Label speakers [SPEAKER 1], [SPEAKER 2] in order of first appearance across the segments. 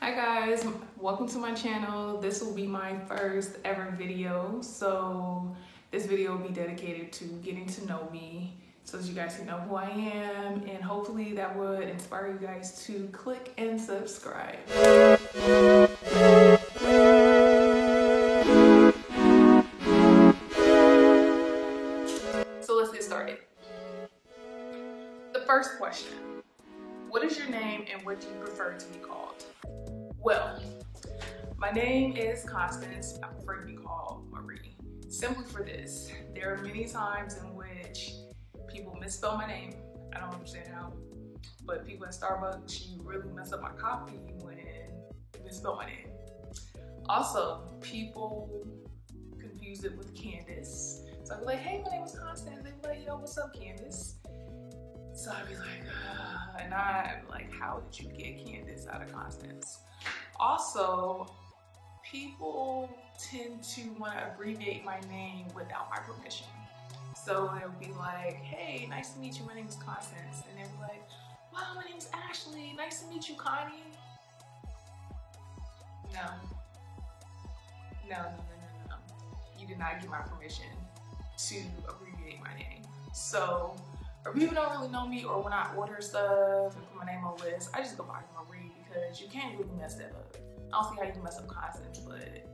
[SPEAKER 1] Hi guys, welcome to my channel. This will be my first ever video. So this video will be dedicated to getting to know me so that you guys can know who I am, and hopefully that would inspire you guys to click and subscribe. So let's get started. The first question, what is your name and what do you prefer to be called? Well, my name is Constance. I prefer to be called Marie. Simply for this, there are many times in which people misspell my name. I don't understand how, but people at Starbucks, you really mess up my coffee when you misspell my name. Also, people confuse it with Candace. So I'd be like, hey, my name is Constance. They'd be like, yo, what's up, Candace? So I'd be like, and I'm like, how did you get Candace out of Constance? Also, people tend to want to abbreviate my name without my permission. So they'll be like, hey, nice to meet you, my name is Constance. And they'll be like, wow, my name is Ashley, nice to meet you, Connie. No. You did not get my permission to abbreviate my name. So, or people don't really know me, or when I order stuff and put my name on the list, I just go by Marie because you can't really mess that up. I don't see how you can mess up Constance, but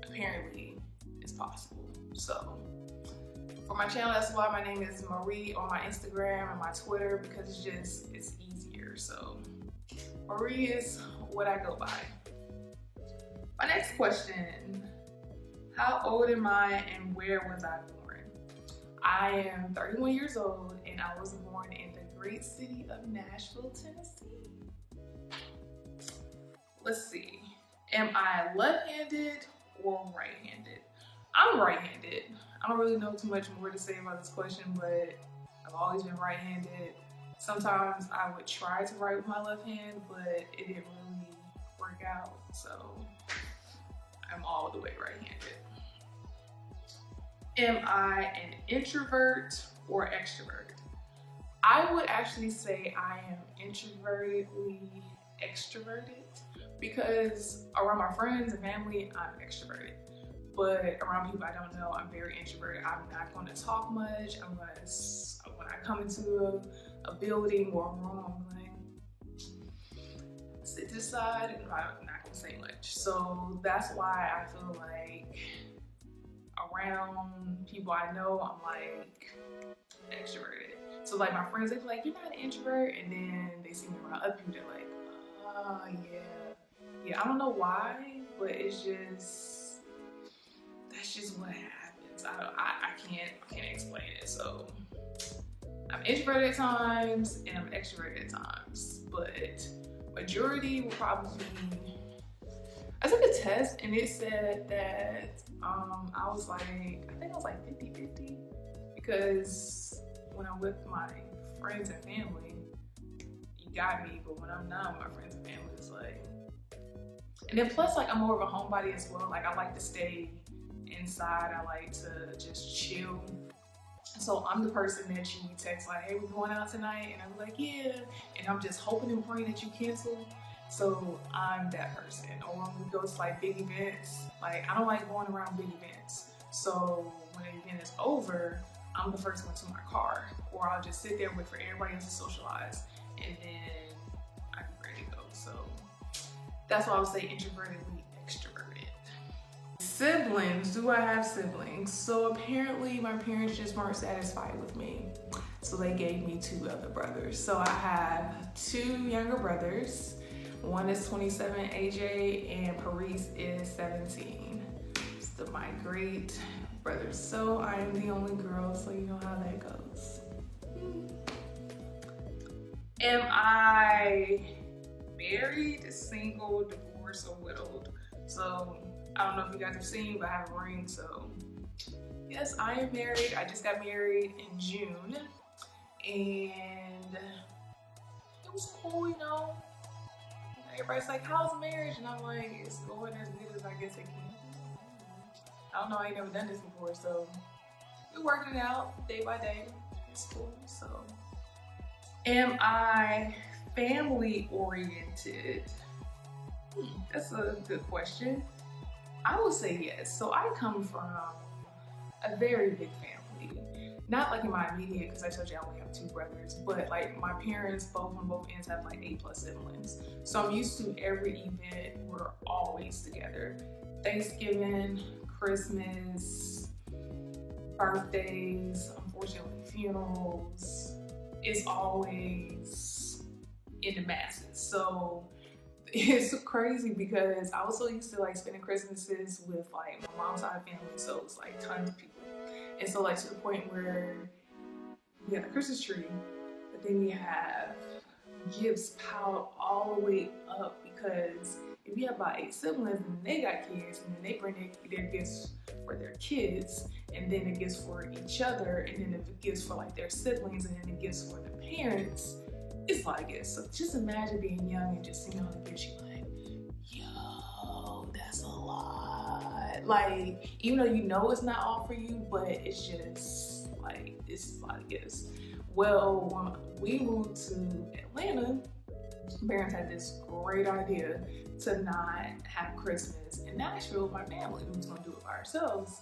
[SPEAKER 1] apparently it's possible. So for my channel, that's why my name is Marie on my Instagram and my Twitter, because it's easier. So Marie is what I go by. My next question, how old am I and where was I born? I am 31 years old and I was born in the great city of Nashville, Tennessee. Let's see, am I left-handed or right-handed? I'm right-handed. I don't really know too much more to say about this question, but I've always been right-handed. Sometimes I would try to write with my left hand, but it didn't really work out, so I'm all the way right-handed. Am I an introvert or extrovert? I would actually say I am introvertedly extroverted, because around my friends and family, I'm extroverted. But around people I don't know, I'm very introverted. I'm not going to talk much unless when I come into a building or a room, I'm like, sit to the side and I'm not going to say much. So that's why I feel like around people I know, I'm like extroverted. So like my friends, they be like, you're not an introvert, and then they see me around other people, they're like, oh yeah, I don't know why, but it's just, that's just what happens. I can't explain it. So I'm introverted at times and I'm extroverted at times, but majority will probably be, I took a test and it said that I was like, I think I was like 50-50, because when I'm with my friends and family, you got me, but when I'm not with my friends and family, it's like, and then plus like I'm more of a homebody as well. Like I like to stay inside, I like to just chill. So I'm the person that you text like, hey, we're going out tonight, and I'm like, yeah, and I'm just hoping and praying that you cancel. So I'm that person. Or when we go to like big events, like I don't like going around big events. So when the event is over, I'm the first one to my car, or I'll just sit there wait for everybody else to socialize, and then I'm ready to go. So that's why I would say introvertedly extroverted. Siblings, do I have siblings? So apparently my parents just weren't satisfied with me, so they gave me 2 other brothers. So I have 2 younger brothers. One is 27, AJ, and Paris is 17. So my great brothers. So I am the only girl, so you know how that goes. Am I married, single, divorced, or widowed? So I don't know if you guys have seen, but I have a ring. So yes, I am married. I just got married in June, and it was cool, you know. Everybody's like, how's marriage? And I'm like, it's going as good as I guess it can. I don't know, I ain't never done this before, so we're working it out day by day. It's cool. So am I family oriented? That's a good question. I will say yes. So I come from a very big family. Not like in my immediate, because I told you I only have 2 brothers, but like my parents, both on both ends, have like 8+ siblings. So I'm used to every event, we're always together. Thanksgiving, Christmas, birthdays, unfortunately funerals, it's always in the masses. So it's crazy because I was so used to like spending Christmases with like my mom's side family, so it's like tons of people. And so like to the point where we have the Christmas tree, but then we have gifts piled all the way up, because if you have about 8 siblings and they got kids, and then they bring their gifts for their kids, and then the gifts for each other, and then the gifts for like their siblings, and then the gifts for the parents. It's like it. So just imagine being young and just seeing all the gifts. You're like, yo, that's a lot. Like, even though you know it's not all for you, but it's just like, it's a lot of gifts. Well, when we moved to Atlanta, my parents had this great idea to not have Christmas in Nashville with my family. We was gonna do it by ourselves.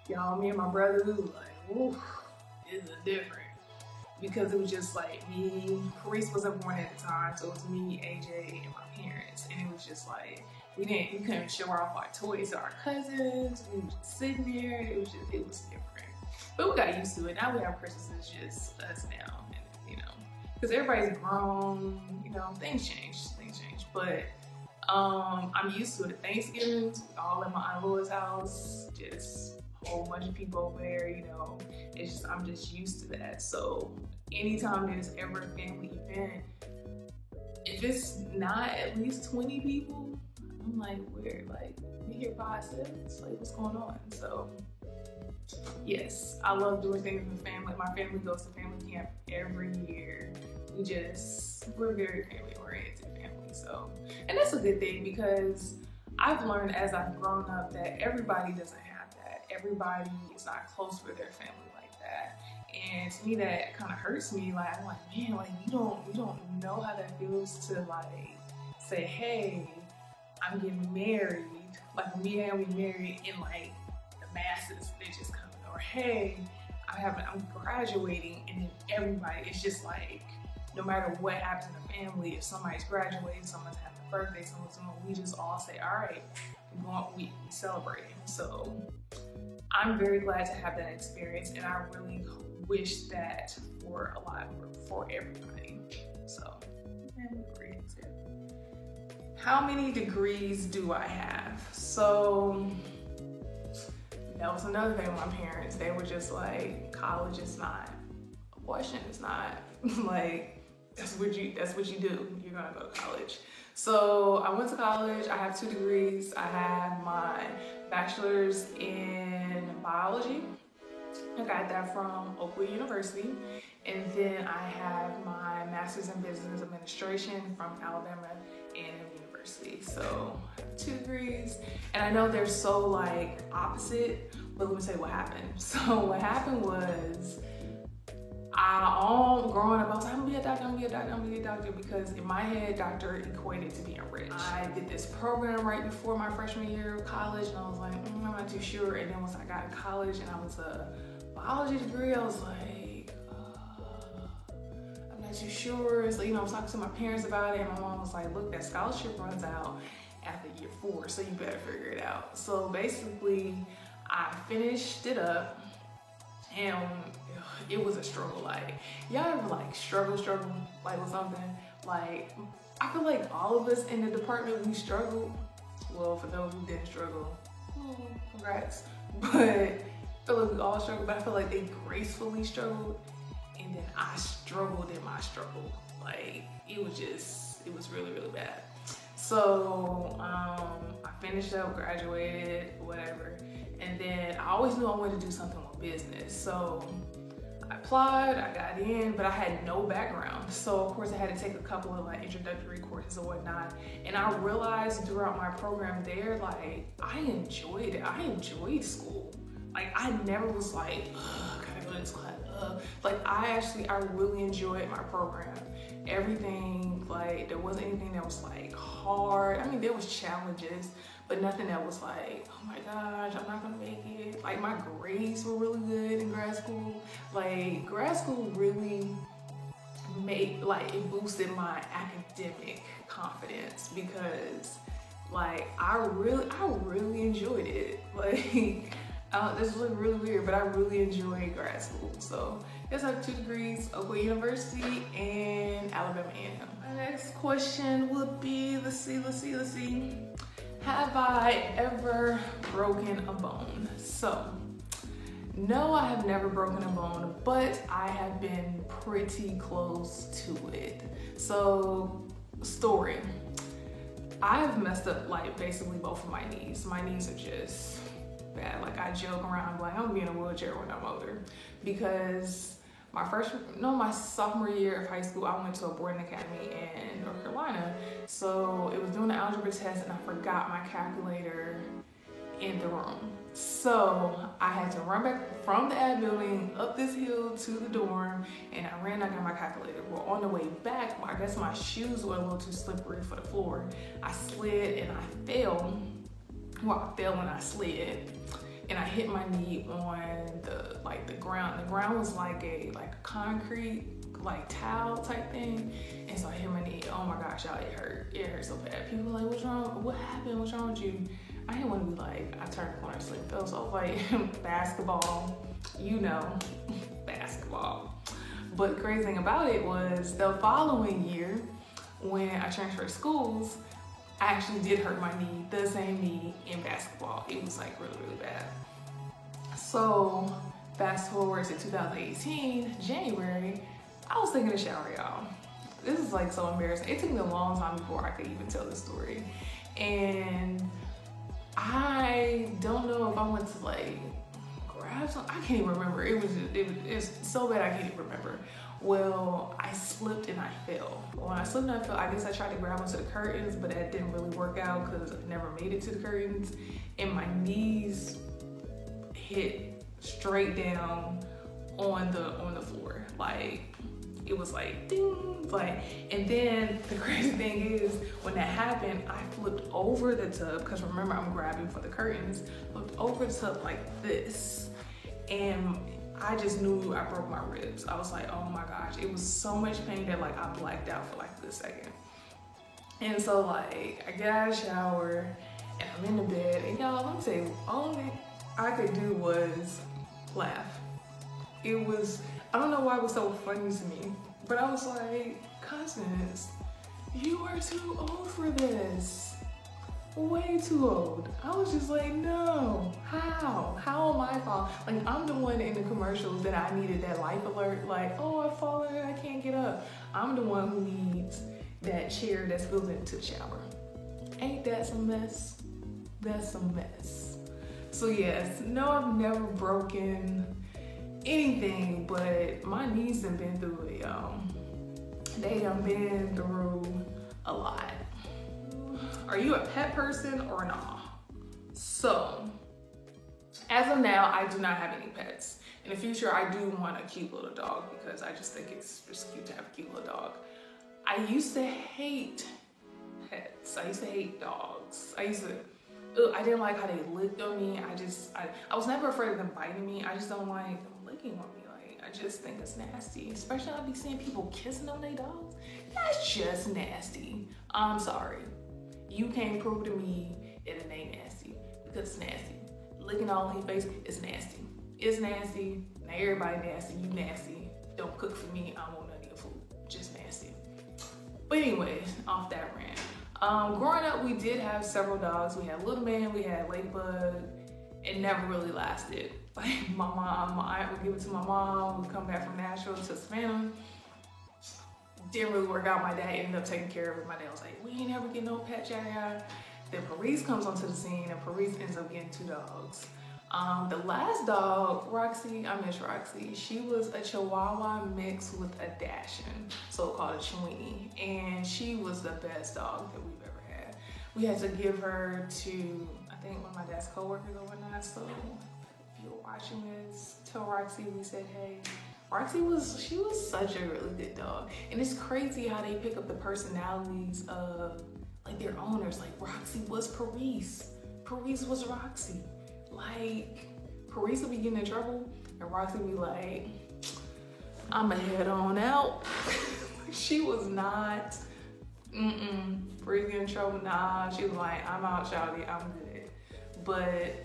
[SPEAKER 1] Y'all, me and my brother, we were like, ooh, this is different. Because it was just like me, Carice wasn't born at the time, so it was me, AJ, and my parents. And it was just like, we couldn't show off our toys to our cousins. We were just sitting there. It was different. But we got used to it. Now we have Christmas just us now, and, you know, because everybody's grown, you know, things change. But I'm used to it. Thanksgiving, all at my Aunt Laura's house, just a whole bunch of people over there, you know. It's just, I'm just used to that. So anytime there's ever a family event, if it's not at least 20 people, I'm like, where? Like, we here by ourselves? Like, what's going on? So yes, I love doing things with family. My family goes to family camp every year. We're very family oriented family. So, and that's a good thing, because I've learned as I've grown up that everybody doesn't have that. Everybody is not close with their family like that. And to me, that kind of hurts me. Like, I'm like, man, like you don't know how that feels to like say, hey, I'm getting married. Like me and we married in like the masses. They just come, or hey, I'm graduating, and then everybody, it's just like, no matter what happens in the family, if somebody's graduating, someone's having a birthday, we just all say, all right, we celebrating. So I'm very glad to have that experience, and I really wish that for everybody. So I'm great too. How many degrees do I have? So that was another thing with my parents. They were just like, college is not, abortion is not. Like, that's what you do. You're gonna go to college. So I went to college. I have 2 degrees. I have my bachelor's in biology. I got that from Oakwood University. And then I have my master's in business administration from Alabama A&M University. So I have 2 degrees. And I know they're so like opposite, but let me tell you what happened. So what happened was, growing up, I was like, I'm gonna be a doctor, because in my head, doctor equated to being rich. I did this program right before my freshman year of college, and I was like, I'm not too sure. And then once I got in college and I was a biology degree, I was like, I'm not too sure. So, you know, I was talking to my parents about it, and my mom was like, look, that scholarship runs out after year 4, so you better figure it out. So basically, I finished it up, and it was a struggle. Like, y'all ever like struggle like with something? Like, I feel like all of us in the department, we struggled. Well, for those who didn't struggle, congrats. But I feel like we all struggled, but I feel like they gracefully struggled, and then I struggled in my struggle. Like, it was really, really bad. So I finished up, graduated, whatever. And then I always knew I wanted to do something with business. So I applied, I got in, but I had no background. So of course I had to take a couple of like introductory courses and whatnot. And I realized throughout my program there, like, I enjoyed it. I enjoyed school. Like, I never was like, gotta go to this class, like I really enjoyed my program. Everything, like there wasn't anything that was like hard. I mean, there was challenges, but nothing that was like, oh my gosh, I'm not gonna make it. Like my grades were really good in grad school. Like grad school really it boosted my academic confidence because like I really enjoyed it. Like this is really weird, but I really enjoyed grad school. So yes, I have 2 degrees, Oakwood University and Alabama A&M. My next question would be, let's see. Have I ever broken a bone? So no, I have never broken a bone, but I have been pretty close to it. So story. I have messed up like basically both of my knees. My knees are just bad. Like I joke around like I'm gonna be in a wheelchair when I'm older, because my sophomore year of high school, I went to a boarding academy in North Carolina. So it was doing the algebra test and I forgot my calculator in the room. So I had to run back from the ad building up this hill to the dorm, and I got my calculator. Well, on the way back, I guess my shoes were a little too slippery for the floor. I slid and I fell. Well, I fell when I slid, and I hit my knee on the ground. The ground was like a concrete towel type thing, and so I hit my knee. Oh my gosh, y'all, it hurt. It hurt so bad. People were like, what's wrong? What happened? What's wrong with you? I didn't want to be like, I turned the corner, slipped, fell. So like basketball, basketball. But the crazy thing about it was the following year, when I transferred schools, I actually did hurt my knee, the same knee in basketball. It was like really bad. So fast forward to 2018, January, I was taking a shower, y'all. This is like so embarrassing. It took me a long time before I could even tell this story. And I don't know if I went to like grab something. I can't even remember. It was so bad I can't even remember. Well, I slipped and I fell. When I slipped and I fell, I guess I tried to grab onto the curtains, but that didn't really work out because I never made it to the curtains. And my knees hit straight down on the floor. Like it was like ding, like, and then the crazy thing is when that happened, I flipped over the tub, because remember I'm grabbing for the curtains, flipped over the tub like this, and I just knew I broke my ribs. I was like, oh my gosh, it was so much pain that like I blacked out for like a second. And so like I got out of the shower and I'm in the bed, and y'all, let me tell you, all I could do was laugh. It was, I don't know why it was so funny to me, but I was like, cousins, you are too old for this. Way too old. I was just like, no, how am I falling? Like, I'm the one in the commercials that I needed that life alert, like, oh, I've fallen and I can't get up. I'm the one who needs that chair that's built into the shower. Ain't that some mess? That's some mess. So yes, no, I've never broken anything, but my knees have been through it, y'all. They have been through a lot. Are you a pet person or not? So, as of now, I do not have any pets. In the future, I do want a cute little dog because I just think it's just cute to have a cute little dog. I used to hate pets. I used to hate dogs. I didn't like how they licked on me. I was never afraid of them biting me. I just don't like them licking on me. Like, I just think it's nasty. Especially I be seeing people kissing on their dogs. That's just nasty. I'm sorry. You can't prove to me it ain't nasty, because it's nasty. Licking all on your face is nasty. It's nasty. Now everybody nasty. You nasty. Don't cook for me. I don't want none of your food. Just nasty. But anyways, off that rant. Growing up, we did have several dogs. We had Little Man, we had Ladybug. It never really lasted. Like my aunt would give it to my mom. We'd come back from Nashville to Savannah. Didn't really work out. My dad ended up taking care of it. My dad was like, we ain't ever get no pet, yada. Then Paris comes onto the scene, and Paris ends up getting 2 dogs. The last dog, Roxy, I miss Roxy. She was a Chihuahua mixed with a Dachshund, so called a Chiweenie, and she was the best dog that we've ever had. We had to give her to, I think, one of my dad's coworkers or whatnot. So if you're watching this, tell Roxy we said hey. Roxy was such a really good dog. And it's crazy how they pick up the personalities of like their owners. Like Roxy was Paris. Paris was Roxy. Like Paris would be getting in trouble and Roxy would be like, I'ma head on out. She was not, Paris getting in trouble, nah. She was like, I'm out, shawty, I'm good. But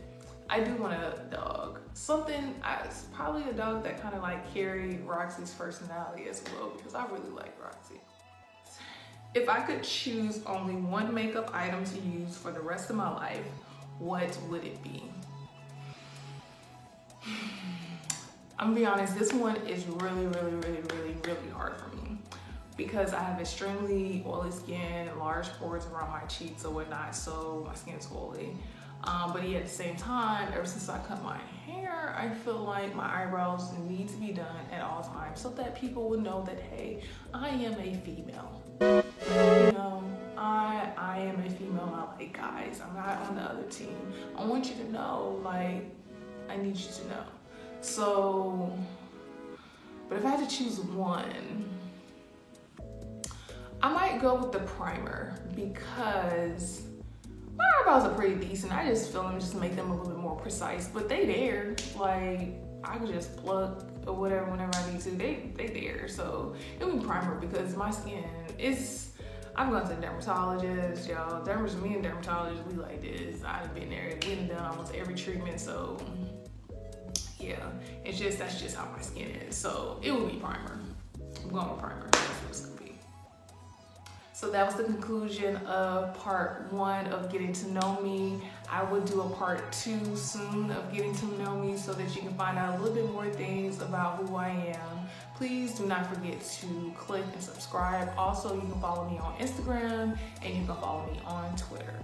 [SPEAKER 1] I do want a dog. It's probably a dog that kind of like carried Roxy's personality as well, because I really like Roxy. If I could choose only one makeup item to use for the rest of my life, what would it be? I'm gonna be honest, this one is really hard for me because I have extremely oily skin, large pores around my cheeks or whatnot, so my skin's oily. But yet at the same time, ever since I cut my hair, I feel like my eyebrows need to be done at all times so that people would know that, hey, I am a female. You know, I am a female, I like guys. I'm not on the other team. I want you to know, like, I need you to know. So, but if I had to choose one, I might go with the primer because my eyebrows are pretty decent. I just feel them just make them a little bit more precise, but they there. Like, I can just pluck or whatever whenever I need to. They there. So it would be primer because my skin is, I'm going to the dermatologist, y'all. Me and dermatologists, we like this. I've been there. We done almost every treatment, so yeah. That's just how my skin is. So it would be primer. I'm going with primer. That's what it's gonna be. So that was the conclusion of part 1 of getting to know me. I will do a part 2 soon of getting to know me so that you can find out a little bit more things about who I am. Please do not forget to click and subscribe. Also, you can follow me on Instagram and you can follow me on Twitter.